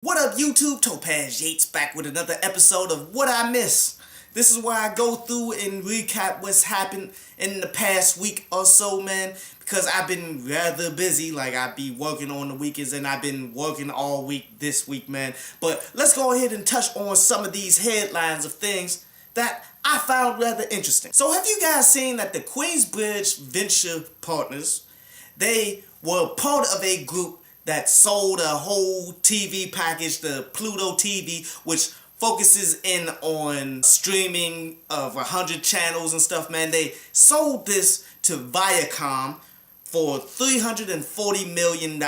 What up, YouTube? Topaz Yates back with another episode of What I Miss. This is where I go through and recap what's happened in the past week or so, man. Because I've been rather busy, like I be working on the weekends and I've been working all week this week, man. But let's go ahead and touch on some of these headlines of things that I found rather interesting. So have you guys seen that the Queensbridge Venture Partners, they were part of a group that sold a whole TV package, the Pluto TV, which focuses in on streaming of 100 channels and stuff, man. They sold this to Viacom for $340 million.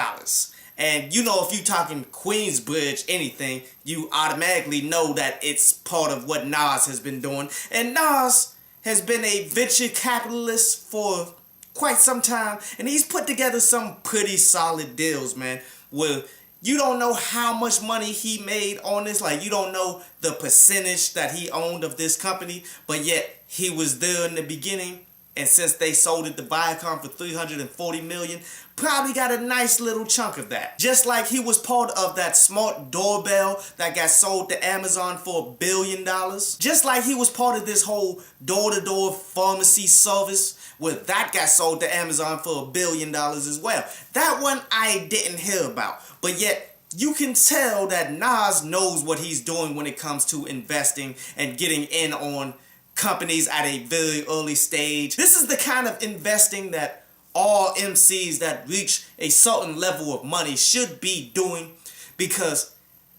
And you know, if you talking Queensbridge anything, you automatically know that it's part of what Nas has been doing. And Nas has been a venture capitalist for quite some time, and he's put together some pretty solid deals, man, where you don't know how much money he made on this, like you don't know the percentage that he owned of this company, but yet he was there in the beginning, and since they sold it to Viacom for $340 million, probably got a nice little chunk of that. Just like he was part of that smart doorbell that got sold to Amazon for $1 billion. Just like he was part of this whole door-to-door pharmacy service where that got sold to Amazon for $1 billion as well. That one I didn't hear about, but yet you can tell that Nas knows what he's doing when it comes to investing and getting in on companies at a very early stage. This is the kind of investing that all MCs that reach a certain level of money should be doing, because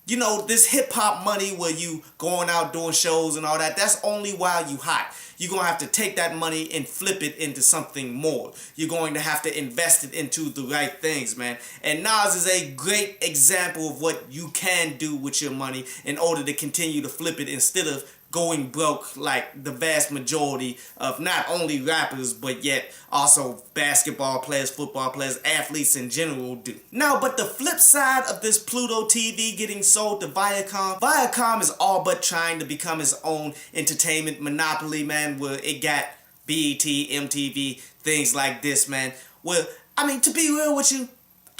you know, this hip-hop money where you going out doing shows and all that, that's only while you hot. You're going to have to take that money and flip it into something more. You're going to have to invest it into the right things, man. And Nas is a great example of what you can do with your money in order to continue to flip it instead of going broke like the vast majority of not only rappers, but yet also basketball players, football players, athletes in general do. Now, but the flip side of this Pluto TV getting sold to Viacom, Viacom is all but trying to become its own entertainment monopoly, man, where it got BET, MTV, things like this, man. Well, I mean, to be real with you,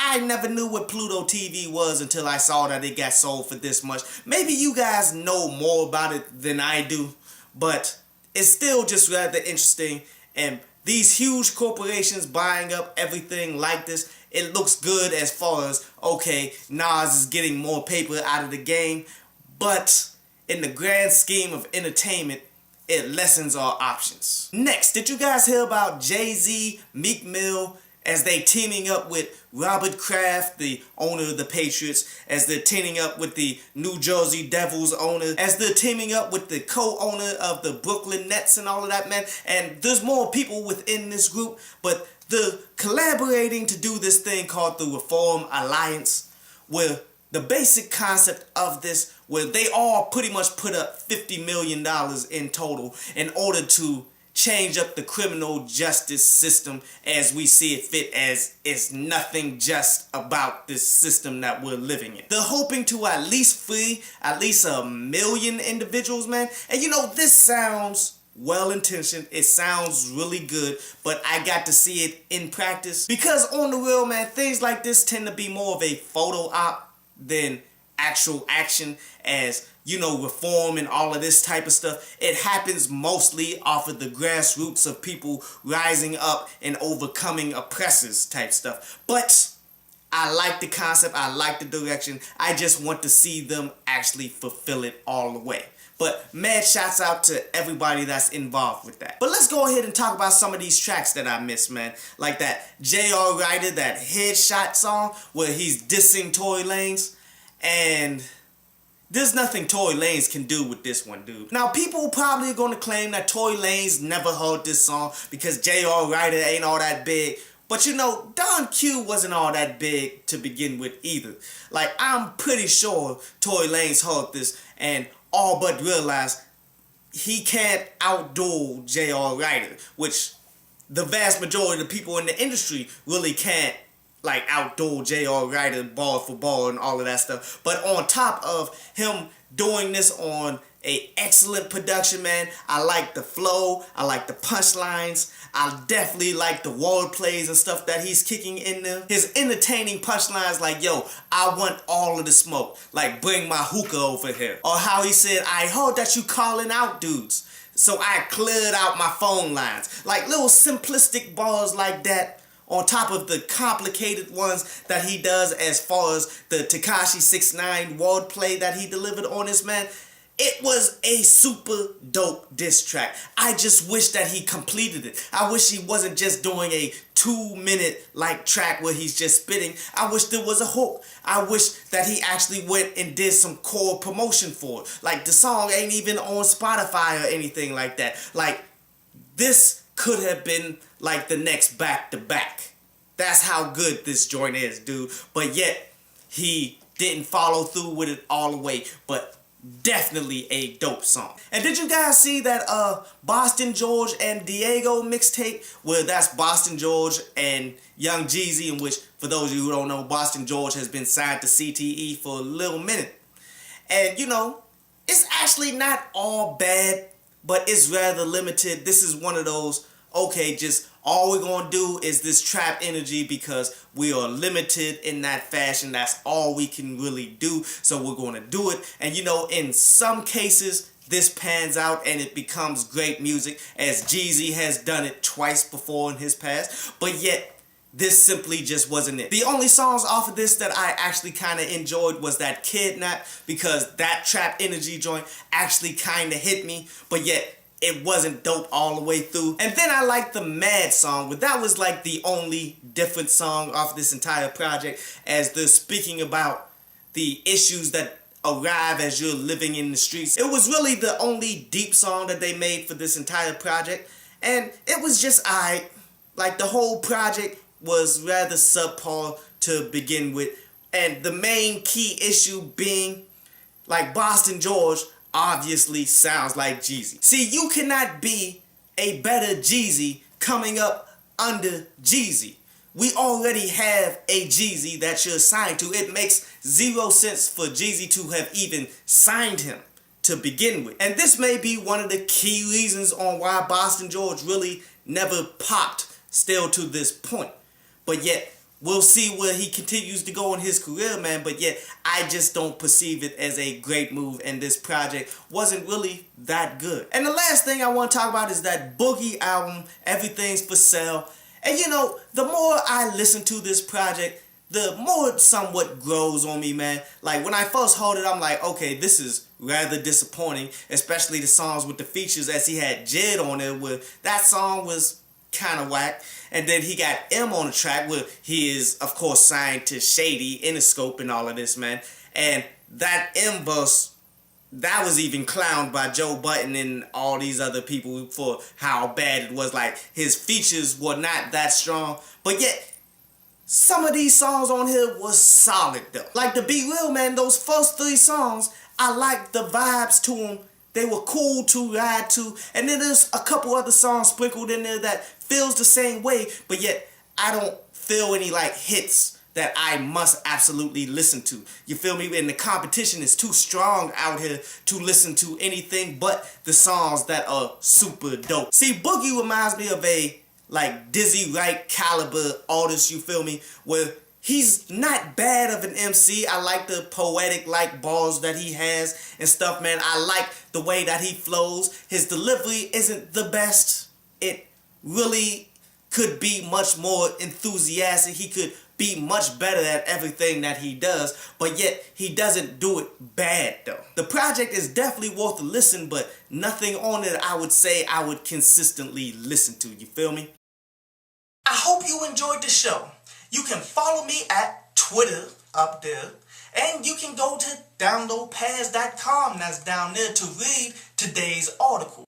I never knew what Pluto TV was until I saw that it got sold for this much. Maybe you guys know more about it than I do, but it's still just rather interesting. And these huge corporations buying up everything like this, it looks good as far as, okay, Nas is getting more paper out of the game, but in the grand scheme of entertainment, it lessens our options. Next, did you guys hear about Jay-Z, Meek Mill, as they teaming up with Robert Kraft, the owner of the Patriots, as they're teaming up with the New Jersey Devils owner, as they're teaming up with the co-owner of the Brooklyn Nets and all of that, man. And there's more people within this group, but they're collaborating to do this thing called the Reform Alliance, where the basic concept of this, where they all pretty much put up $50 million in total in order to change up the criminal justice system as we see it fit, as it's nothing just about this system that we're living in. They're hoping to at least free at least 1 million individuals, man. And you know, this sounds well-intentioned, it sounds really good, but I got to see it in practice, because on the real, man, things like this tend to be more of a photo op than actual action. As you know, reform and all of this type of stuff, it happens mostly off of the grassroots of people rising up and overcoming oppressors type stuff. But I like the concept, I like the direction, I just want to see them actually fulfill it all the way. But mad shouts out to everybody that's involved with that. But let's go ahead and talk about some of these tracks that I missed, man. Like that J.R. Ryder, that Headshot song where he's dissing Tory Lanez. And there's nothing Tory Lanez can do with this one, dude. Now, people probably are going to claim that Tory Lanez never heard this song because J.R. Ryder ain't all that big. But you know, Don Q wasn't all that big to begin with either. Like, I'm pretty sure Tory Lanez heard this and all but realized he can't outdo J.R. Ryder, which the vast majority of the people in the industry really can't like outdoor J.R. Writer ball for ball and all of that stuff. But on top of him doing this on a excellent production, man, I like the flow, I like the punchlines, I definitely like the word plays and stuff that he's kicking in there. His entertaining punchlines like, yo, I want all of the smoke, like bring my hookah over here. Or how he said, I heard that you calling out dudes, so I cleared out my phone lines. Like little simplistic bars like that, on top of the complicated ones that he does as far as the Tekashi 6ix9ine wordplay that he delivered on this, man. It was a super dope diss track. I just wish that he completed it. I wish he wasn't just doing a 2-minute like track where he's just spitting. I wish there was a hook. I wish that he actually went and did some core promotion for it. Like the song ain't even on Spotify or anything like that. Like this could have been like the next back to back. That's how good this joint is, dude. But yet he didn't follow through with it all the way. But definitely a dope song. And did you guys see that Boston George and Diego mixtape? Where that's Boston George and Young Jeezy, in which, for those of you who don't know, Boston George has been signed to CTE for a little minute. And you know, it's actually not all bad, but it's rather limited. This is one of those, okay, just all we're gonna do is this trap energy because we are limited in that fashion. That's all we can really do, so we're gonna do it. And you know, in some cases this pans out and it becomes great music, as Jeezy has done it twice before in his past, but yet this simply just wasn't it. The only songs off of this that I actually kind of enjoyed was that Kidnap, because that trap energy joint actually kind of hit me, but yet it wasn't dope all the way through. And then I liked the Mad song, but that was like the only different song off this entire project, as they're speaking about the issues that arrive as you're living in the streets. It was really the only deep song that they made for this entire project, and it was just alright. Like the whole project was rather subpar to begin with, and the main key issue being, like, Boston George obviously sounds like Jeezy. See, you cannot be a better Jeezy coming up under Jeezy. We already have a Jeezy that you're signed to. It makes zero sense for Jeezy to have even signed him to begin with. And this may be one of the key reasons on why Boston George really never popped still to this point. But yet, we'll see where he continues to go in his career, man. But yet, I just don't perceive it as a great move, and this project wasn't really that good. And the last thing I want to talk about is that Boogie album, Everything's for Sale. And you know, the more I listen to this project, the more it somewhat grows on me, man. Like, when I first heard it, I'm like, okay, this is rather disappointing, especially the songs with the features, as he had Jid on it, where that song was kind of whack. And then he got M on the track, where he is, of course, signed to Shady, Interscope, and all of this, man. And that M verse, that was even clowned by Joe Budden and all these other people for how bad it was. Like, his features were not that strong, but yet some of these songs on here was solid though. Like, to be real, man, those first 3 songs, I liked the vibes to them. They were cool to ride to. And then there's a couple other songs sprinkled in there that feels the same way, but yet I don't feel any like hits that I must absolutely listen to. You feel me? And the competition is too strong out here to listen to anything but the songs that are super dope. See, Boogie reminds me of a like Dizzy Wright caliber artist, you feel me? Where he's not bad of an MC. I like the poetic like bars that he has and stuff, man. I like the way that he flows. His delivery isn't the best. It really could be much more enthusiastic. He could be much better at everything that he does, but yet he doesn't do it bad though. The project is definitely worth a listen, but nothing on it I would say I would consistently listen to. You feel me? I hope you enjoyed the show. You can follow me at Twitter up there, and you can go to downloadpads.com, that's down there, to read today's article.